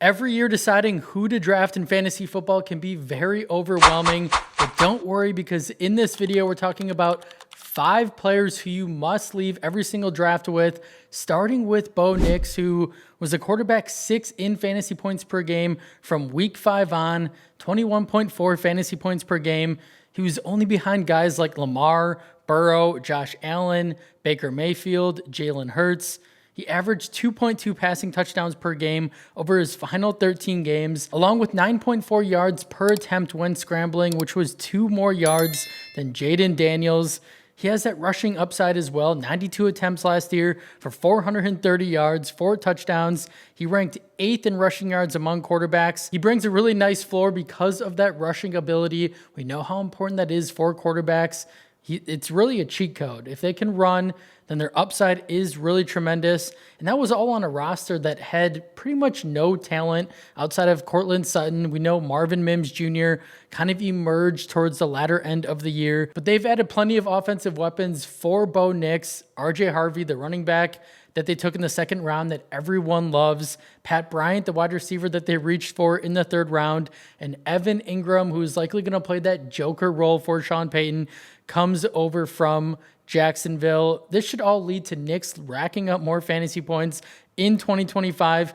Every year deciding who to draft in fantasy football can be very overwhelming, but don't worry because in this video we're talking about 5 players who you must leave every single draft with, starting with Bo Nix, who was a quarterback 6 in fantasy points per game from week 5 on, 21.4 fantasy points per game. He was only behind guys like Lamar, Burrow, Josh Allen, Baker Mayfield, Jalen Hurts. He averaged 2.2 passing touchdowns per game over his final 13 games, along with 9.4 yards per attempt when scrambling, which was 2 more yards than Jayden Daniels. He has that rushing upside as well, 92 attempts last year for 430 yards, 4 touchdowns. He ranked 8th in rushing yards among quarterbacks. He brings a really nice floor because of that rushing ability. We know how important that is for quarterbacks. It's really a cheat code. If they can run, then their upside is really tremendous. And that was all on a roster that had pretty much no talent outside of Courtland Sutton. We know Marvin Mims Jr. kind of emerged towards the latter end of the year, but they've added plenty of offensive weapons for Bo Nix, RJ Harvey, the running back that they took in the 2nd round that everyone loves, Pat Bryant, the wide receiver that they reached for in the 3rd round, and Evan Ingram, who's likely going to play that joker role for Sean Payton, comes over from Jacksonville. This should all lead to Nix racking up more fantasy points in 2025.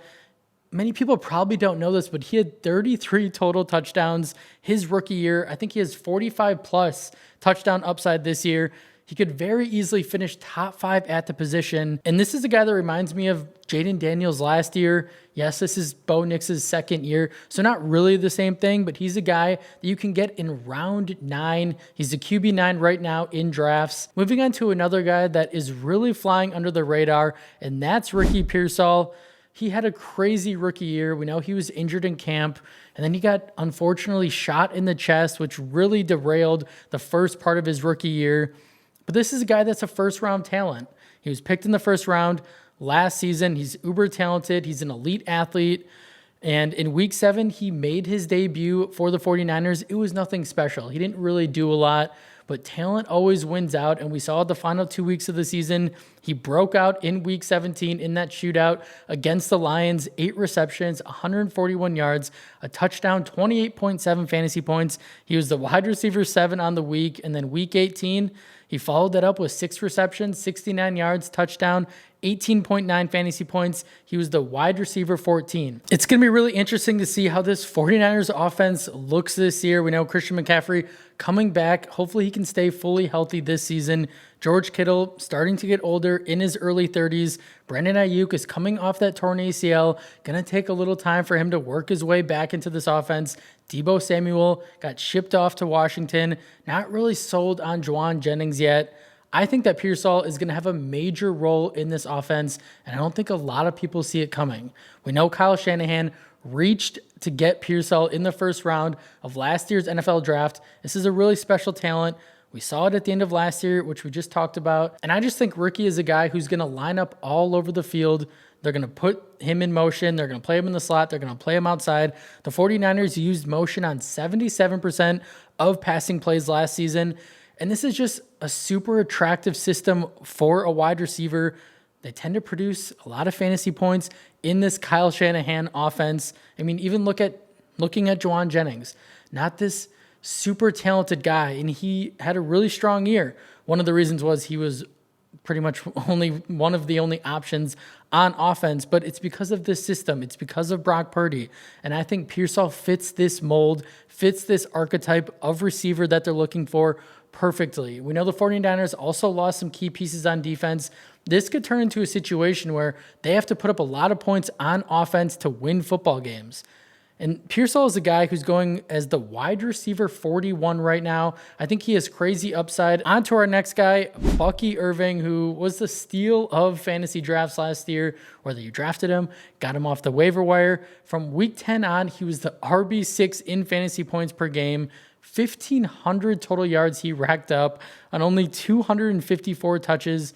Many people probably don't know this, but he had 33 total touchdowns his rookie year. I think he has 45 plus touchdown upside this year. He could very easily finish top 5 at the position. And this is a guy that reminds me of Jayden Daniels last year. Yes, this is Bo Nix's 2nd year, so not really the same thing, but he's a guy that you can get in round 9. He's a QB9 right now in drafts. Moving on to another guy that is really flying under the radar, and that's Ricky Pearsall. He had a crazy rookie year. We know he was injured in camp, and then he got unfortunately shot in the chest, which really derailed the first part of his rookie year. But this is a guy that's a 1st-round talent. He was picked in the 1st round last season. He's uber talented. He's an elite athlete. And in week 7, he made his debut for the 49ers. It was nothing special. He didn't really do a lot, but talent always wins out. And we saw the final 2 weeks of the season, he broke out in week 17 in that shootout against the Lions, 8 receptions, 141 yards, a touchdown, 28.7 fantasy points. He was the wide receiver 7 on the week. And then week 18, he followed that up with 6 receptions, 69 yards, touchdown, 18.9 fantasy points. He was the wide receiver 14. It's going to be really interesting to see how this 49ers offense looks this year. We know Christian McCaffrey coming back. Hopefully he can stay fully healthy this season. George Kittle starting to get older in his early 30s. Brandon Ayuk is coming off that torn ACL. Going to take a little time for him to work his way back into this offense. Deebo Samuel got shipped off to Washington. Not really sold on Jauan Jennings yet. I think that Pearsall is going to have a major role in this offense, and I don't think a lot of people see it coming. We know Kyle Shanahan reached to get Pearsall in the 1st round of last year's NFL draft. This is a really special talent. We saw it at the end of last year, which we just talked about. And I just think Ricky is a guy who's going to line up all over the field. They're going to put him in motion. They're going to play him in the slot. They're going to play him outside. The 49ers used motion on 77% of passing plays last season. And this is just a super attractive system for a wide receiver. They tend to produce a lot of fantasy points in this Kyle Shanahan offense. I mean, even looking at Jauan Jennings, not this super talented guy, and he had a really strong year. One of the reasons was he was pretty much only one of the only options on offense, but it's because of this system. It's because of Brock Purdy. And I think Pearsall fits this mold, fits this archetype of receiver that they're looking for perfectly. We know the 49ers also lost some key pieces on defense. This could turn into a situation where they have to put up a lot of points on offense to win football games. And Pearsall is a guy who's going as the wide receiver 41 right now. I think he has crazy upside. On to our next guy, Bucky Irving, who was the steal of fantasy drafts last year. Whether you drafted him, got him off the waiver wire. From week 10 on, he was the RB6 in fantasy points per game. 1,500 total yards he racked up on only 254 touches.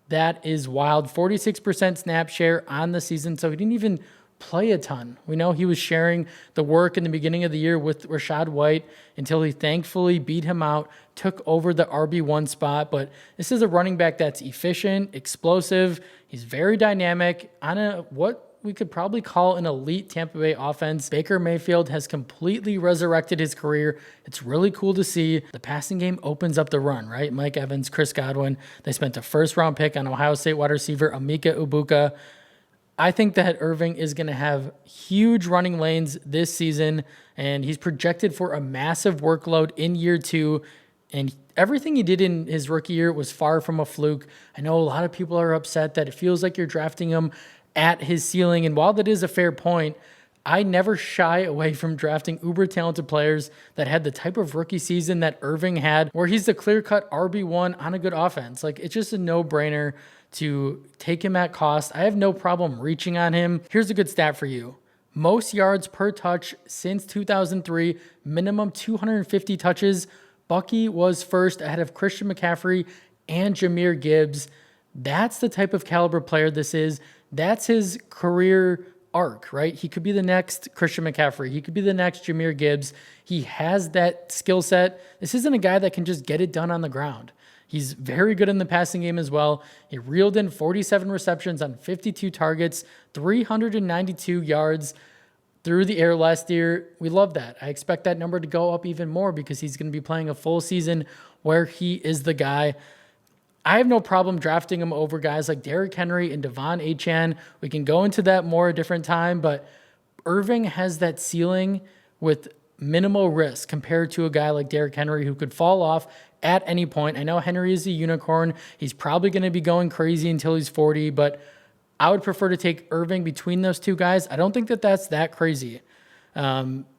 That is wild. 46% snap share on the season, so he didn't even play a ton. We know he was sharing the work in the beginning of the year with Rachaad White until he thankfully beat him out, took over the RB1 spot. But this is a running back that's efficient, explosive. He's very dynamic on what we could probably call an elite Tampa Bay offense. Baker Mayfield has completely resurrected his career. It's really cool to see. The passing game opens up the run, right? Mike Evans, Chris Godwin. They spent a first-round pick on Ohio State wide receiver Emeka Egbuka. I think that Irving is going to have huge running lanes this season, and he's projected for a massive workload in year 2. And everything he did in his rookie year was far from a fluke. I know a lot of people are upset that it feels like you're drafting him at his ceiling. And while that is a fair point, I never shy away from drafting uber talented players that had the type of rookie season that Irving had, where he's the clear-cut RB1 on a good offense. Like, it's just a no-brainer to take him at cost. I have no problem reaching on him. Here's a good stat for you. Most yards per touch since 2003, minimum 250 touches. Bucky was first ahead of Christian McCaffrey and Jahmyr Gibbs. That's the type of caliber player this is. That's his career arc, right? He could be the next Christian McCaffrey. He could be the next Jahmyr Gibbs. He has that skill set. This isn't a guy that can just get it done on the ground. He's very good in the passing game as well. He reeled in 47 receptions on 52 targets, 392 yards through the air last year. We love that. I expect that number to go up even more because he's going to be playing a full season where he is the guy. I have no problem drafting him over guys like Derrick Henry and Devon Achane. We can go into that more a different time, but Irving has that ceiling with minimal risk compared to a guy like Derrick Henry who could fall off at any point. I know Henry is a unicorn. He's probably going to be going crazy until he's 40, but I would prefer to take Irving between those two guys. I don't think that that's that crazy.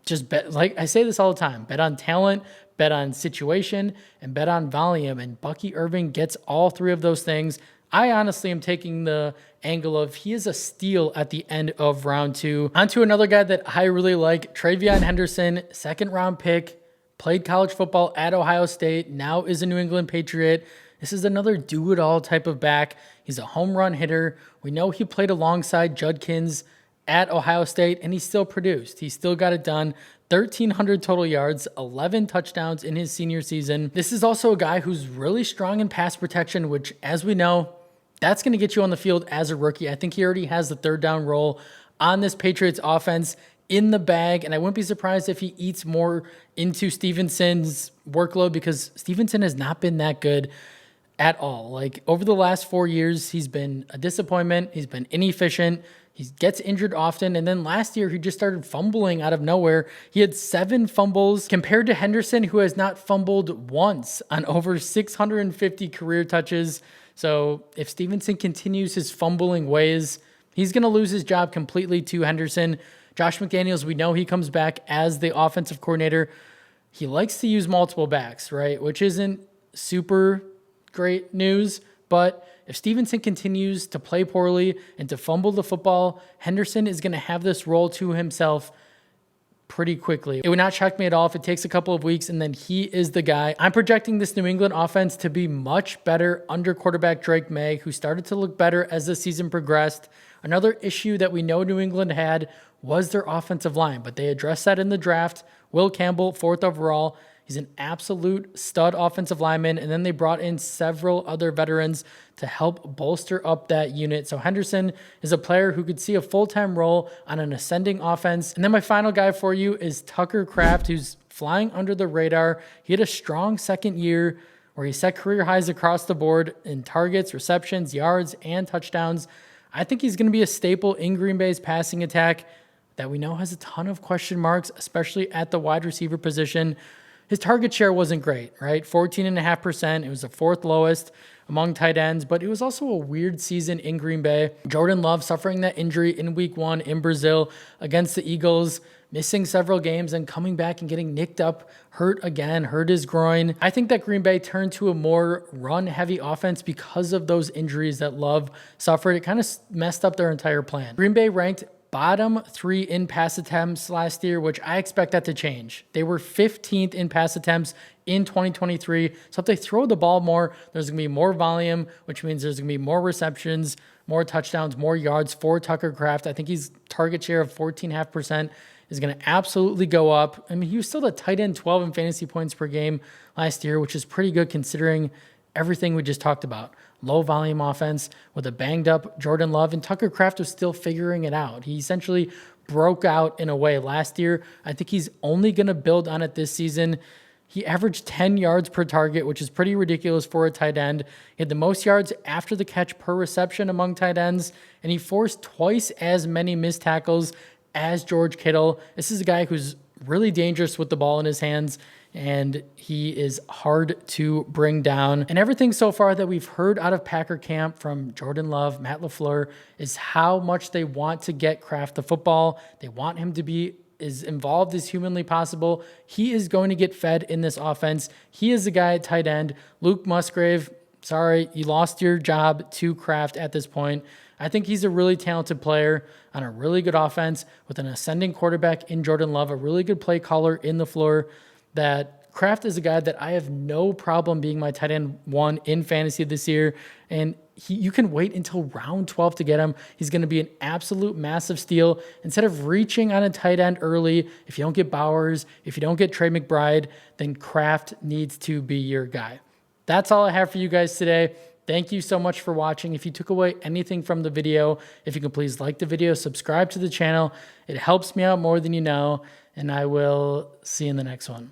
Just bet, like I say this all the time, bet on talent, bet on situation, and bet on volume. And Bucky Irving gets all three of those things. I honestly am taking the angle of he is a steal at the end of round 2. On to another guy that I really like, TreVeyon Henderson, second round pick, played college football at Ohio State, now is a New England Patriot. This is another do-it-all type of back. He's a home run hitter. We know he played alongside Judkins at Ohio State, and he still produced. He still got it done. 1,300 total yards, 11 touchdowns in his senior season. This is also a guy who's really strong in pass protection, which, as we know, that's going to get you on the field as a rookie. I think he already has the third down role on this Patriots offense in the bag, and I wouldn't be surprised if he eats more into Stevenson's workload because Stevenson has not been that good at all. Like, over the last 4 years, he's been a disappointment. He's been inefficient. He gets injured often. And then last year, he just started fumbling out of nowhere. He had 7 fumbles compared to Henderson, who has not fumbled once on over 650 career touches. So if Stevenson continues his fumbling ways, he's going to lose his job completely to Henderson. Josh McDaniels, we know he comes back as the offensive coordinator. He likes to use multiple backs, right? Which isn't super great news, but if Stevenson continues to play poorly and to fumble the football, Henderson is going to have this role to himself pretty quickly. It would not shock me at all if it takes a couple of weeks and then he is the guy. I'm projecting this New England offense to be much better under quarterback Drake May, who started to look better as the season progressed. Another issue that we know New England had was their offensive line, but they addressed that in the draft. Will Campbell, 4th overall. He's an absolute stud offensive lineman, and then they brought in several other veterans to help bolster up that unit. So Henderson is a player who could see a full-time role on an ascending offense. And then my final guy for you is Tucker Kraft, who's flying under the radar. He had a strong second year where he set career highs across the board in targets, receptions, yards, and touchdowns. I think he's going to be a staple in Green Bay's passing attack that we know has a ton of question marks, especially at the wide receiver position. His target share wasn't great, right? 14.5%. It was the 4th lowest among tight ends, but it was also a weird season in Green Bay. Jordan Love suffering that injury in week 1 in Brazil against the Eagles, missing several games and coming back and getting nicked up, hurt again, hurt his groin. I think that Green Bay turned to a more run-heavy offense because of those injuries that Love suffered. It kind of messed up their entire plan. Green Bay ranked bottom 3 in pass attempts last year, which I expect that to change. They were 15th in pass attempts in 2023. So if they throw the ball more, there's going to be more volume, which means there's going to be more receptions, more touchdowns, more yards for Tucker Kraft. I think his target share of 14.5% is going to absolutely go up. I mean, he was still the tight end 12 in fantasy points per game last year, which is pretty good considering everything we just talked about. Low volume offense with a banged up Jordan Love, and Tucker Kraft was still figuring it out. He essentially broke out in a way last year. I think he's only going to build on it this season. He averaged 10 yards per target, which is pretty ridiculous for a tight end. He had the most yards after the catch per reception among tight ends, and he forced twice as many missed tackles as George Kittle. This is a guy who's really dangerous with the ball in his hands, and he is hard to bring down. And everything so far that we've heard out of Packer camp from Jordan Love, Matt LaFleur, is how much they want to get Kraft the football. They want him to be as involved as humanly possible. He is going to get fed in this offense. He is the guy at tight end. Luke Musgrave, sorry, you lost your job to Kraft at this point. I think he's a really talented player on a really good offense with an ascending quarterback in Jordan Love, a really good play caller in LaFleur. That Kraft is a guy that I have no problem being my tight end 1 in fantasy this year. And you can wait until round 12 to get him. He's going to be an absolute massive steal. Instead of reaching on a tight end early, if you don't get Bowers, if you don't get Trey McBride, then Kraft needs to be your guy. That's all I have for you guys today. Thank you so much for watching. If you took away anything from the video, if you can please like the video, subscribe to the channel. It helps me out more than you know, and I will see you in the next one.